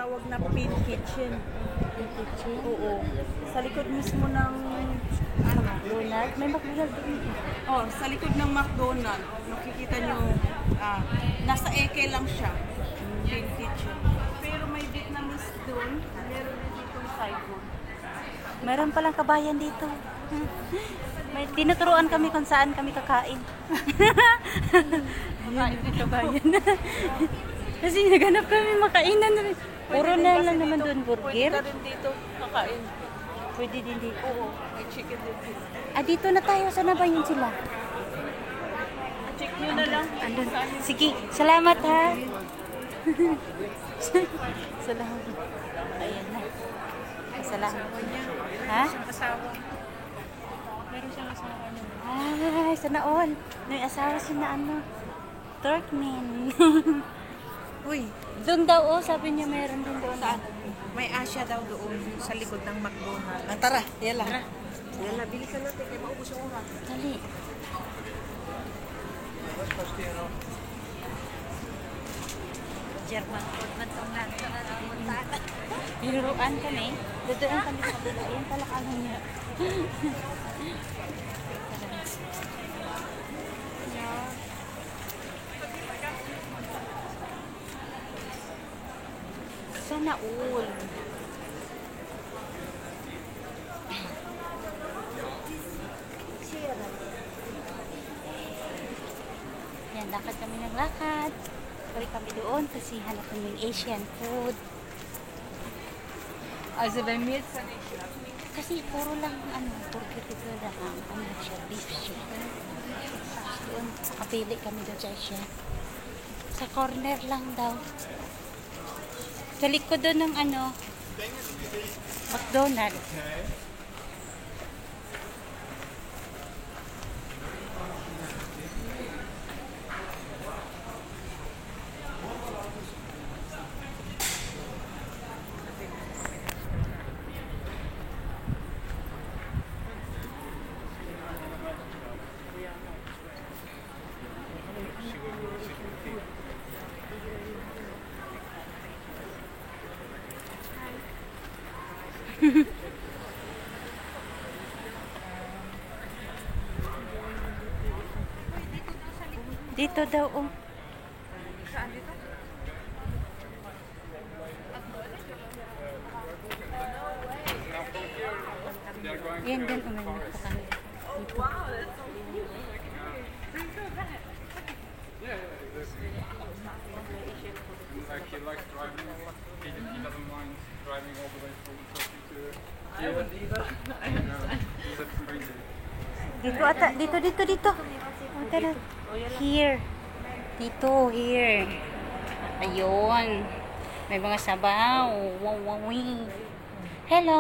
tinatawag na Pin Kitchen. Pin Kitchen? Oo. Sa likod mismo ng McDonald's? May McDonald's din. Oh, sa likod ng McDonald's. Makikita nyo, nasa Eke lang siya. Pin Kitchen. Pero may Vietnamese doon. Meron din dito sideboard. Meron palang kabayan dito. May tinuturuan kami kung saan kami kakain. Kakain ng kabayan. Kasi naghanap kami makainan rin. Puro na lang naman doon burger. Pwede ka rin dito kakain. Pwede din dito. Oo, may chicken din dito. Dito na tayo. Saan na ba yun sila? Check nyo na lang. Andun. Sige, salamat ha. Salamat. Ayan na. Salamat. Ha? Asawa. Meron siyang asawa niya. Ay, sana all. May asawa siya na ano. Turkmen. Uy, Doon daw, oh, sabi niya meron din doon. saan? May Asia daw doon sa likod ng McDonald's. Tara, yala. Yala, bilisan natin kaya maubos yung oras. Dali. German food man itong nagpuntaan. Binuruan kami. Doon kami sa kabila. Ayan pala kami niya. Sana all. Yan, lakad kami ng lakad. Balik kami doon kasi hanap kami ng Asian food. Also bei mir jetzt Kasi puro lang burger dito lang siya, beef siya. Tapos doon, kapili kami doon sa siya. Sa corner lang daw. Sa likod doon ng McDonald's. Dito daw, oh. Saan dito? Yan din, umanak pa kami. Dito. Like he likes driving a lot. He doesn't mind driving all the way from Turkey to here. He's a crazy. Dito ata, dito. Oh, tara. Here. Dito, here. Ayun. May mga sabaw. Wow, wow, wee. Hello.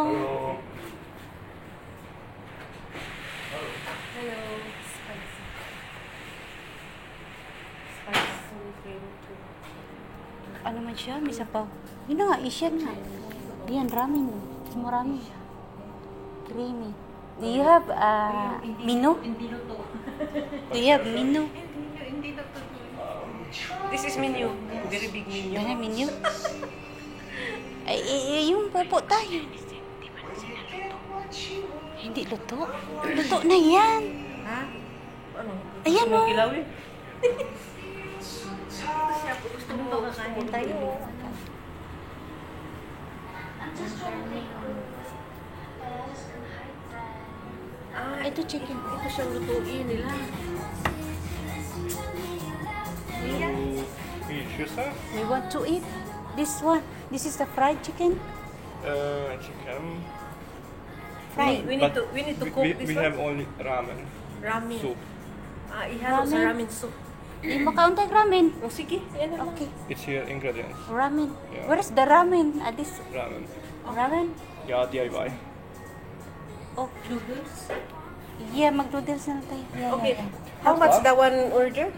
Ano man siya? May sabaw. Yun na nga, Asian nga. Yan, ramen. Semua ramen. Creamy. Do you have menu? Do you have menu? This is menu. Very big menu. Yan ang menu. Ay, yung pupo tayo. Hindi luto. Luto na yan. Ha? Ano? Ayan o. Kilawin? Ano ba kakain tayo? Ito chicken. Ito siyang lutuin nila. You choose that? We want to eat this one. This is the fried chicken. Chicken. Fried. We need to cook this We one. have only ramen Ramen. soup. Ihalo sa Ramen. ramen soup. Di makaunta ramen. O sige, yan na lang. Okay. It's here ingredients. Ramen. Yeah. Where is the ramen? This Ramen. ramen? Yeah, DIY. Oh, Noodles. yeah, mag-noodles na tayo. Yeah, Okay. yeah, How much the one order?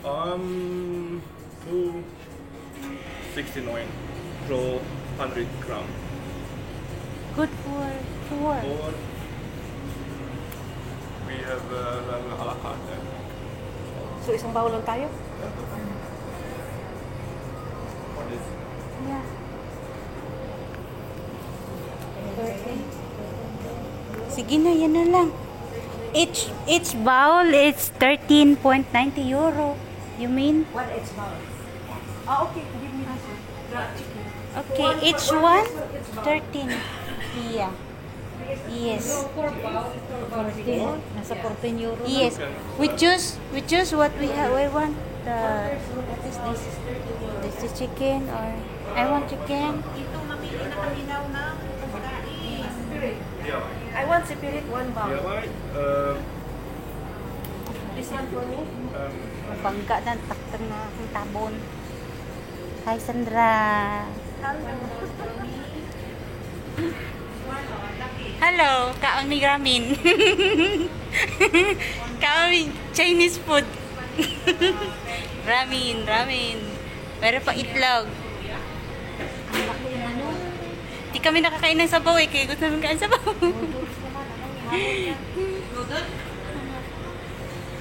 269 pro 100 gram. Good for four. Or we have a la carte. So isang bawal lang tayo? What is Yeah. Sige na, yan na lang. Each bowl is 13.90 euro. You mean? What it's bowl? Ah, okay. Give me this one. The chicken. Okay, each one 13. Yeah. Yes. 14. Nasa 14 euro. Yes. We choose what we have. We want what is this? This is chicken or I want chicken. Dito, mamili na kami daw ng pagkain. I want separate one bowl. Yeah, right. This one for me. Bangga na taktang na akong tabon. Hi Sandra. Hello, kaon mi ramen. Kaon mi Chinese food. ramen. Meron pa itlog. Di kami nakakain ng sabaw eh, kaya gusto namin kain sabaw.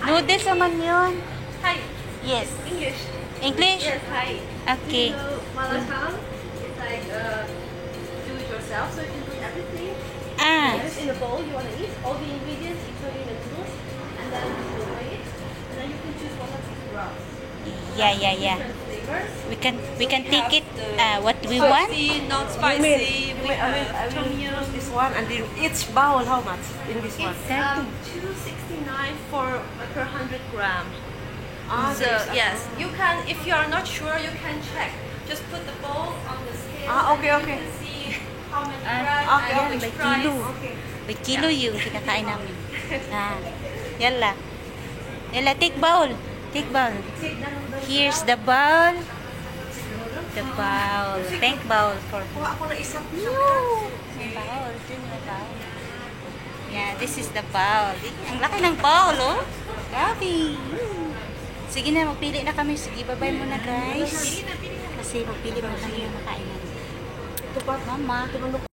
Noodles naman yun. Hi. Yes. English. English? Yes, hi. Okay. So, Malakang, it's like do it yourself, so you can do everything. Ah. Just in a bowl you want to eat, all the ingredients, including the noodles, and then you weigh it, and then you can choose one of these wraps. Yeah. Different flavors. We can take it what we want. Non-spicy, I will choose this one, and then each bowl, how much in this one? It's $2.69 for per 100 gram. Ah, So yes, you can. If you are not sure, you can check. Just put the bowl on the scale. Okay. You can see how many grams okay, and by which price. kilo. By kilo yung kinakain namin. Yalla. Yalla, take bowl. Take bowl. Here's the bowl. The bowl. Thank bowl for Kuha ako na isang May bowl. Dun yung bowl. Yeah, this is the bowl. Ang laki ng bowl, oh. Grabe. Sige na, magpili na kami. Sige, bye-bye muna, guys. Kasi magpili muna kami ng makainan. Mama.